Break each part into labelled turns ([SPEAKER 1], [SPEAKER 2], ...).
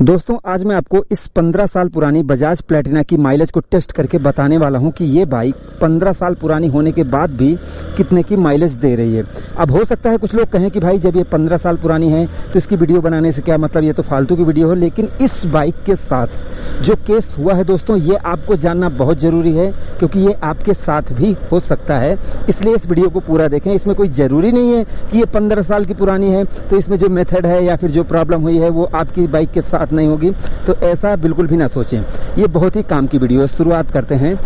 [SPEAKER 1] दोस्तों आज मैं आपको इस 15 साल पुरानी बजाज प्लैटिना की माइलेज को टेस्ट करके बताने वाला हूं कि ये बाइक 15 साल पुरानी होने के बाद भी कितने की माइलेज दे रही है। अब हो सकता है कुछ लोग कहें कि भाई जब ये 15 साल पुरानी है तो इसकी वीडियो बनाने से क्या मतलब, ये तो फालतू की वीडियो हो। लेकिन इस बाइक के साथ जो केस हुआ है दोस्तों, ये आपको जानना बहुत जरूरी है क्योंकि ये आपके साथ भी हो सकता है। इसलिए इस वीडियो को पूरा देखें। इसमें कोई जरूरी नहीं है कि ये 15 साल की पुरानी है तो इसमें जो मेथड है या फिर जो प्रॉब्लम हुई है वो आपकी बाइक के साथ नहीं होगी, तो ऐसा बिल्कुल भी ना सोचें। ये बहुत ही काम की वीडियो है। शुरुआत करते हैं।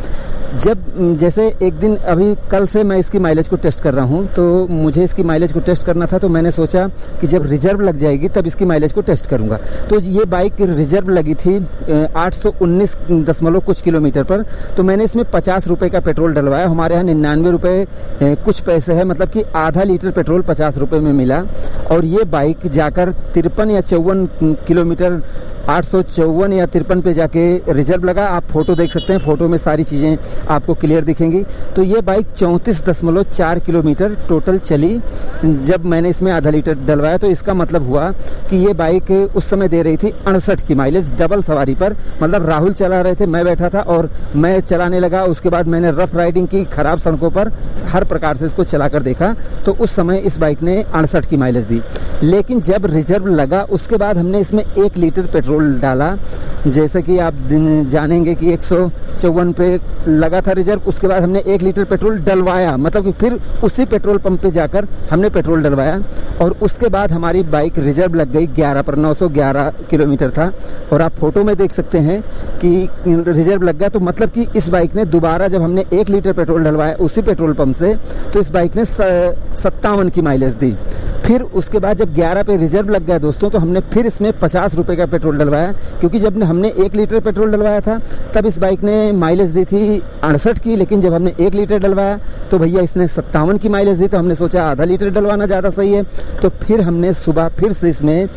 [SPEAKER 1] जैसे एक दिन अभी कल से मैं इसकी माइलेज को टेस्ट कर रहा हूं, तो मुझे इसकी माइलेज को टेस्ट करना था, तो मैंने सोचा कि जब रिजर्व लग जाएगी तब इसकी माइलेज को टेस्ट करूंगा। तो ये बाइक रिजर्व लगी थी 819 कुछ किलोमीटर पर, तो मैंने इसमें 50 रुपए का पेट्रोल डलवाया। हमारे यहाँ 99 रुपए कुछ पैसे है, मतलब कि आधा लीटर पेट्रोल 50 रुपए में मिला। और ये बाइक जाकर 53 या 54 किलोमीटर 854 या 53 पे जाके रिजर्व लगा। आप फोटो देख सकते हैं, फोटो में सारी चीजें आपको क्लियर दिखेंगी। तो ये बाइक 34.4 किलोमीटर टोटल चली जब मैंने इसमें आधा लीटर डलवाया। तो इसका मतलब हुआ कि ये बाइक उस समय दे रही थी 68 की माइलेज डबल सवारी पर। मतलब राहुल चला रहे थे, मैं बैठा था और मैं चलाने लगा। उसके बाद मैंने रफ राइडिंग की, खराब सड़कों पर हर प्रकार से इसको चलाकर देखा, तो उस समय इस बाइक ने 68 की माइलेज दी। लेकिन जब रिजर्व लगा उसके बाद हमने इसमें 1 लीटर पेट्रोल डाला। जैसे कि आप जानेंगे कि 154 पे लगा था रिजर्व, उसके बाद हमने 1 लीटर पेट्रोल डलवाया, मतलब कि फिर उसी पेट्रोल पंप पे जाकर हमने पेट्रोल डलवाया। और उसके बाद हमारी बाइक रिजर्व लग गई 11 पर, 911 किलोमीटर था। और आप फोटो में देख सकते हैं कि रिजर्व लग गया। तो मतलब कि इस बाइक ने दोबारा जब हमने 1 लीटर पेट्रोल डलवाया उसी पेट्रोल पंप से, तो इस बाइक ने 57 की माइलेज दी। फिर उसके बाद जब 11 पे रिजर्व लग गया दोस्तों, तो हमने फिर इसमें 50 रुपए का पेट्रोल डलवाया, क्योंकि जब हमने 1 लीटर पेट्रोल डलवाया था तब इस बाइक ने माइलेज दी थी 68 की। लेकिन जब हमने 1 लीटर डलवाया तो भैया इसने 57 की माइलेज दी। तो हमने सोचा आधा लीटर डलवाना ज्यादा सही है, तो फिर हमने सुबह फिर से इसमें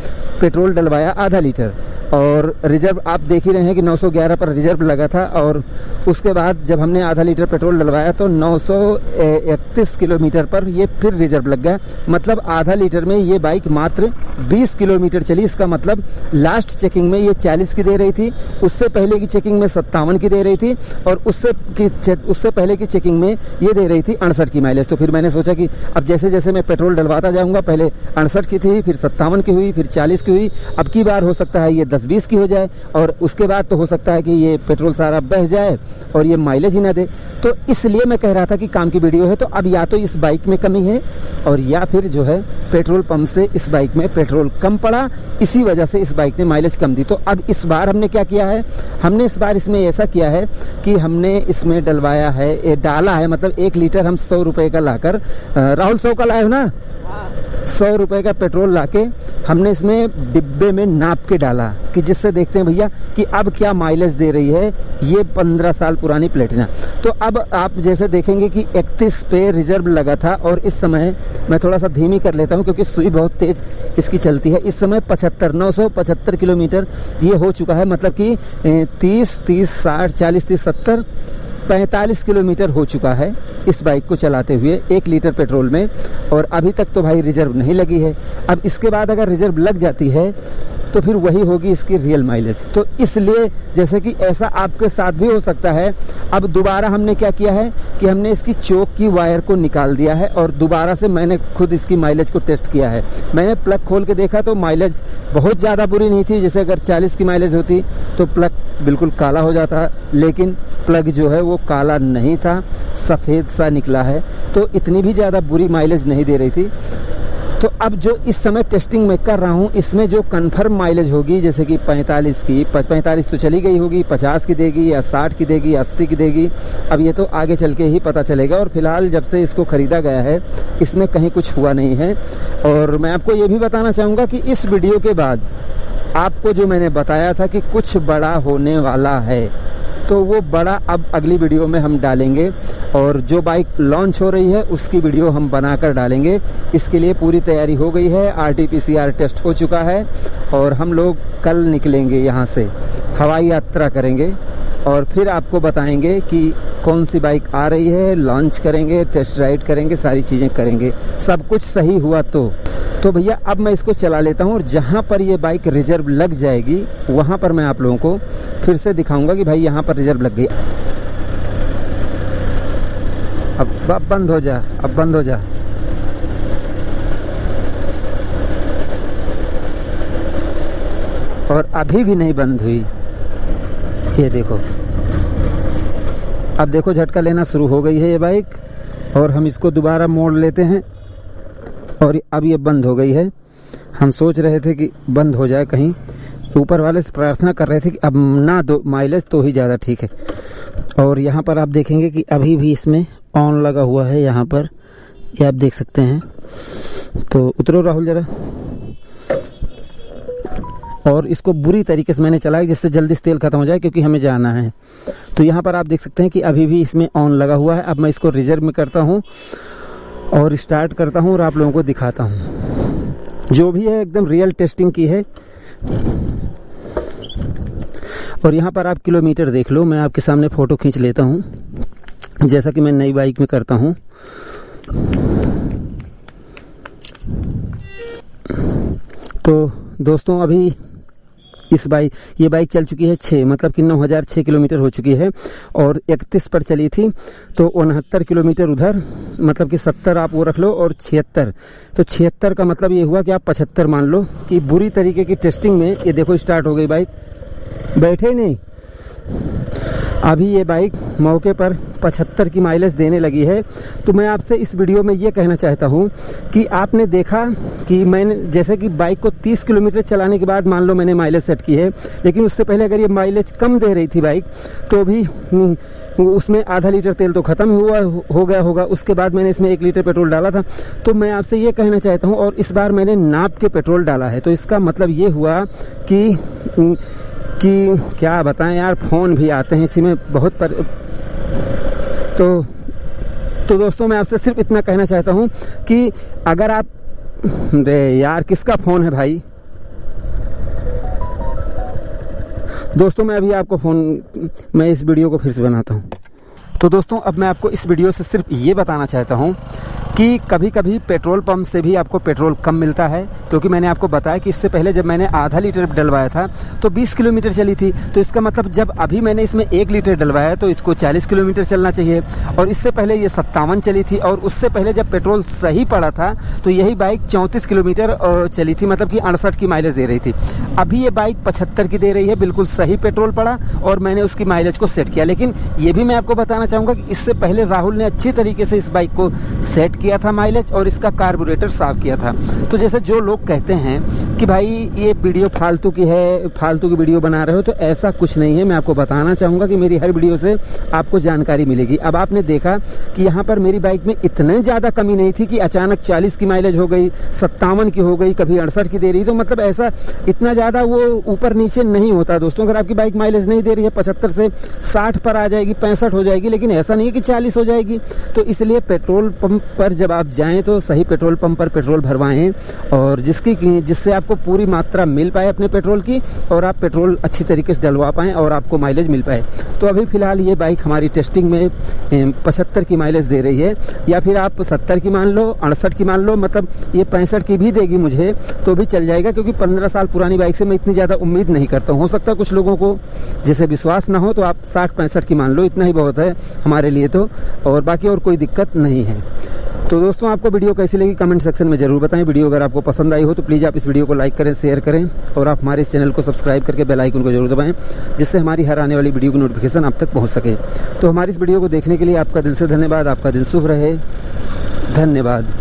[SPEAKER 1] पेट्रोल डलवाया आधा लीटर। और रिजर्व आप देख ही रहे हैं कि 911 पर रिजर्व लगा था। और उसके बाद जब हमने आधा लीटर पेट्रोल डलवाया तो 931 किलोमीटर पर ये फिर रिजर्व लग गया। मतलब आधा लीटर में ये बाइक मात्र 20 किलोमीटर चली। इसका मतलब लास्ट चेकिंग में ये 40 की दे रही थी, उससे पहले की चेकिंग में 57 की दे रही थी, और उससे पहले की चेकिंग में ये दे रही थी 68 की माइलेज। तो फिर मैंने सोचा कि अब जैसे जैसे मैं पेट्रोल डलवाता जाऊंगा, पहले 68 की थी, फिर 57 की हुई, फिर 40 की हुई, अब की बार हो सकता है ये 10-20 की हो जाए, और उसके बाद तो हो सकता है कि ये पेट्रोल सारा बह जाए और ये माइलेज ही ना दे। तो इसलिए मैं कह रहा था कि काम की वीडियो है। तो अब या तो इस बाइक में कमी है और या फिर जो है पेट्रोल पंप से इस बाइक में पेट्रोल कम पड़ा, इसी वजह से इस बाइक ने माइलेज कम दी। तो अब इस बार हमने क्या किया है, हमने इस बार इसमें ऐसा किया है कि हमने इसमें डलवाया है, डाला है, मतलब 1 लीटर हम 100 रुपए का लाकर, राहुल 100 का लाए हो ना, 100 रुपए का पेट्रोल लाके हमने इसमें डिब्बे में नाप के डाला, कि जिससे देखते हैं भैया कि अब क्या माइलेज दे रही है ये 15 साल पुरानी प्लैटिना। तो अब आप जैसे देखेंगे कि 31 पे रिजर्व लगा था, और इस समय मैं थोड़ा सा धीमी कर लेता हूं क्योंकि सुई बहुत तेज इसकी चलती है। इस समय 975 किलोमीटर ये हो चुका है। मतलब कि 30, 60, 40, 30, 70, 45 किलोमीटर हो चुका है इस बाइक को चलाते हुए 1 लीटर पेट्रोल में। और अभी तक तो भाई रिजर्व नहीं लगी है। अब इसके बाद अगर रिजर्व लग जाती है तो फिर वही होगी इसकी रियल माइलेज। तो इसलिए जैसे कि ऐसा आपके साथ भी हो सकता है। अब दोबारा हमने क्या किया है कि हमने इसकी चोक की वायर को निकाल दिया है और दोबारा से मैंने खुद इसकी माइलेज को टेस्ट किया है। मैंने प्लग खोल के देखा तो माइलेज बहुत ज्यादा बुरी नहीं थी। जैसे अगर 40 की माइलेज होती तो प्लग बिल्कुल काला हो जाता, लेकिन प्लग जो है वो काला नहीं था, सफेद सा निकला है। तो इतनी भी ज्यादा बुरी माइलेज नहीं दे रही थी। तो अब जो इस समय टेस्टिंग में कर रहा हूं, इसमें जो कंफर्म माइलेज होगी, जैसे कि 45 की, 45 तो चली गई होगी, 50 की देगी या 60 की देगी, 80 की देगी, अब ये तो आगे चल के ही पता चलेगा। और फिलहाल जब से इसको खरीदा गया है इसमें कहीं कुछ हुआ नहीं है। और मैं आपको ये भी बताना चाहूंगा कि इस वीडियो के बाद आपको जो मैंने बताया था कि कुछ बड़ा होने वाला है, तो वो बड़ा अब अगली वीडियो में हम डालेंगे। और जो बाइक लॉन्च हो रही है उसकी वीडियो हम बनाकर डालेंगे। इसके लिए पूरी तैयारी हो गई है, RT-PCR टेस्ट हो चुका है और हम लोग कल निकलेंगे यहाँ से, हवाई यात्रा करेंगे। और फिर आपको बताएंगे कि कौन सी बाइक आ रही है, लॉन्च करेंगे, टेस्ट राइड करेंगे, सारी चीज़ें करेंगे। सब कुछ सही हुआ तो भैया अब मैं इसको चला लेता हूँ और जहाँ पर ये बाइक रिजर्व लग जाएगी वहाँ पर मैं आप लोगों को फिर से दिखाऊंगा कि भाई यहाँ पर रिजर्व लग गई। अब बंद हो जा, अब बंद हो जा। और अभी भी नहीं बंद हुई, ये देखो। अब देखो झटका लेना शुरू हो गई है ये बाइक और हम इसको दोबारा मोड़ लेते हैं और अब ये बंद हो गई है। हम सोच रहे थे कि बंद हो जाए, कहीं ऊपर वाले से प्रार्थना कर रहे थे कि अब ना दो माइलेज तो ही ज़्यादा ठीक है। और यहाँ पर आप देखेंगे कि अभी भी इसमें ऑन लगा हुआ है, यहाँ पर ये आप देख सकते हैं। तो उतरो राहुल जरा, और इसको बुरी तरीके से मैंने चलाया जिससे जल्दी से तेल खत्म हो जाए क्योंकि हमें जाना है। तो यहाँ पर आप देख सकते हैं कि अभी भी इसमें ऑन लगा हुआ है। अब मैं इसको रिजर्व में करता हूँ और स्टार्ट करता हूँ और आप लोगों को दिखाता हूँ। जो भी है एकदम रियल टेस्टिंग की है। और यहाँ पर आप किलोमीटर देख लो, मैं आपके सामने फोटो खींच लेता हूँ जैसा कि मैं नई बाइक में करता हूँ। तो दोस्तों अभी ये बाइक चल चुकी है 6, मतलब कि 9006 किलोमीटर हो चुकी है और 31 पर चली थी। तो 69 किलोमीटर उधर, मतलब कि 70 आप वो रख लो और 76, तो 76 का मतलब ये हुआ कि आप 75 मान लो कि बुरी तरीके की टेस्टिंग में ये देखो स्टार्ट हो गई बाइक। बैठे नहीं, अभी ये बाइक मौके पर 75 की माइलेज देने लगी है। तो मैं आपसे इस वीडियो में ये कहना चाहता हूँ कि आपने देखा कि मैंने जैसे कि बाइक को 30 किलोमीटर चलाने के बाद मान लो मैंने माइलेज सेट की है, लेकिन उससे पहले अगर ये माइलेज कम दे रही थी बाइक तो भी उसमें आधा लीटर तेल तो खत्म हो गया होगा। उसके बाद मैंने इसमें 1 लीटर पेट्रोल डाला था। तो मैं आपसे ये कहना चाहता हूँ, और इस बार मैंने नाप के पेट्रोल डाला है। तो इसका मतलब ये हुआ कि क्या बताएं यार, फोन भी आते हैं इसी में बहुत तो दोस्तों मैं आपसे सिर्फ इतना कहना चाहता हूं कि अगर आप, रे यार किसका फोन है भाई? दोस्तों मैं अभी आपको मैं इस वीडियो को फिर से बनाता हूं। तो दोस्तों अब मैं आपको इस वीडियो से सिर्फ ये बताना चाहता हूं कि कभी कभी पेट्रोल पंप से भी आपको पेट्रोल कम मिलता है, क्योंकि मैंने आपको बताया कि इससे पहले जब मैंने आधा लीटर डलवाया था तो 20 किलोमीटर चली थी। तो इसका मतलब जब अभी मैंने इसमें 1 लीटर डलवाया तो इसको 40 किलोमीटर चलना चाहिए। और इससे पहले ये 57 चली थी, और उससे पहले जब पेट्रोल सही पड़ा था तो यही बाइक 34 किलोमीटर चली थी, मतलब कि 68 की माइलेज दे रही थी। अभी ये बाइक 75 की दे रही है, बिल्कुल सही पेट्रोल पड़ा और मैंने उसकी माइलेज को सेट किया। लेकिन ये भी मैं आपको बताना चाहूंगा कि इससे पहले राहुल ने अच्छी तरीके से इस बाइक को सेट किया था माइलेज, और इसका कार्बोरेटर साफ किया था। तो जैसे जो लोग कहते हैं कि भाई ये वीडियो फालतू की है, फालतू की वीडियो बना रहे हो, तो ऐसा कुछ नहीं है। मैं आपको बताना चाहूंगा कि मेरी हर वीडियो से आपको जानकारी मिलेगी। अब आपने देखा कि यहाँ पर मेरी बाइक में इतने ज्यादा कमी नहीं थी कि अचानक 40 की माइलेज हो गई, 57 की हो गई, कभी 68 की दे रही। तो मतलब ऐसा इतना ज्यादा वो ऊपर नीचे नहीं होता दोस्तों। अगर आपकी बाइक माइलेज नहीं दे रही है 75 से 60 पर आ जाएगी, 65 हो जाएगी, लेकिन ऐसा नहीं है कि 40 हो जाएगी। तो इसलिए पेट्रोल पंप पर जब आप जाएं तो सही पेट्रोल पंप पर पेट्रोल भरवाएं, और जिससे आपको पूरी मात्रा मिल पाए अपने पेट्रोल की, और आप पेट्रोल अच्छी तरीके से डलवा पाएं और आपको माइलेज मिल पाए। तो अभी फिलहाल ये बाइक हमारी टेस्टिंग में 75 की माइलेज दे रही है, या फिर आप 70 की मान लो, 68 की मान लो, मतलब ये 65 की भी देगी मुझे तो भी चल जाएगा, क्योंकि 15 साल पुरानी बाइक से मैं इतनी ज्यादा उम्मीद नहीं करता हूँ। हो सकता है कुछ लोगों को जैसे विश्वास ना हो तो आप 60-65 की मान लो, इतना ही बहुत है हमारे लिए तो, और बाकी और कोई दिक्कत नहीं है। तो दोस्तों आपको वीडियो कैसी लगी कमेंट सेक्शन में जरूर बताएं। वीडियो अगर आपको पसंद आई हो तो प्लीज़ आप इस वीडियो को लाइक करें, शेयर करें, और आप हमारे इस चैनल को सब्सक्राइब करके बेल आइकन को जरूर दबाएं, जिससे हमारी हर आने वाली वीडियो की नोटिफिकेशन आप तक पहुंच सके। तो हमारी इस वीडियो को देखने के लिए आपका दिल से धन्यवाद। आपका दिन शुभ रहे। धन्यवाद।